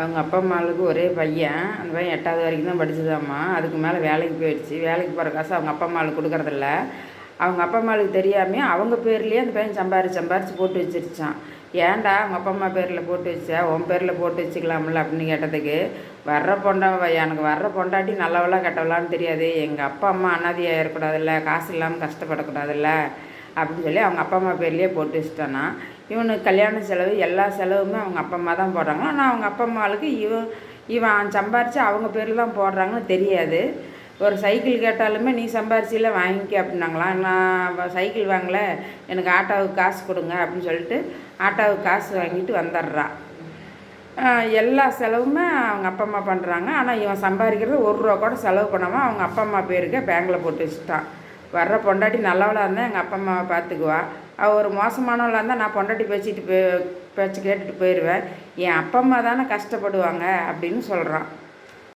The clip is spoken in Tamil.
அவங்க அப்பா அம்மாவுக்கு ஒரே பையன். அந்த பையன் 8வது வரைக்கும் தான் படிச்சதாம்மா. அதுக்கு மேலே வேலைக்கு போயிடுச்சு. வேலைக்கு போகிற காசு அவங்க அப்பா அம்மாவுக்கு கொடுக்குறதில்ல. அவங்க அப்பா அம்மாவுக்கு தெரியாமே அவங்க பேர்லேயே அந்த பையன் சம்பாரித்து போட்டு வச்சிருச்சான். ஏன்டா அவங்க அப்பா அம்மா பேரில் போட்டு வச்ச, உன் பேரில் போட்டு வச்சுக்கலாம்ல அப்படின்னு கேட்டதுக்கு, எனக்கு வர்ற பொண்டாட்டி நல்லவளா கெட்டவளான்னு தெரியாது, எங்கள் அப்பா அம்மா அனாதையாக இருக்கக்கூடாதுல்ல, காசு இல்லாமல் கஷ்டப்படக்கூடாதுல்ல அப்படின்னு சொல்லி அவங்க அப்பா அம்மா பேர்லேயே போட்டு வச்சுட்டானா. இவனுக்கு கல்யாண செலவு எல்லா செலவுமே அவங்க அப்பா அம்மா தான் போடுறாங்க. ஆனால் அவங்க அப்பா அம்மாவுக்கு இவன் சம்பாரித்து அவங்க பேரில் தான் போடுறாங்கன்னு தெரியாது. ஒரு சைக்கிள் கேட்டாலுமே நீ சம்பாரிச்சில வாங்கிக்க அப்படின்னாங்களாம். நான் சைக்கிள் வாங்கலை, எனக்கு ஆட்டோவுக்கு காசு கொடுங்க அப்படின்னு சொல்லிட்டு ஆட்டோவுக்கு காசு வாங்கிட்டு வந்துடுறான். எல்லா செலவுமே அவங்க அப்பா அம்மா பண்ணுறாங்க. ஆனால் இவன் சம்பாதிக்கிறது ரூபா கூட செலவு பண்ணாமல் அவங்க அப்பா அம்மா பேருக்கு பேங்கில் போட்டு வச்சுட்டான். வர்ற பொண்டாட்டி நல்லவளாக இருந்தால் எங்கள் அப்பா அம்மாவை பார்த்துக்குவா, அவள் ஒரு மோசமானவளாக இருந்தால் நான் பொண்டாட்டி பேச்சு கேட்டுட்டு போயிடுவேன், என் அப்பா அம்மா தானே கஷ்டப்படுவாங்க அப்படின்னு சொல்கிறான்.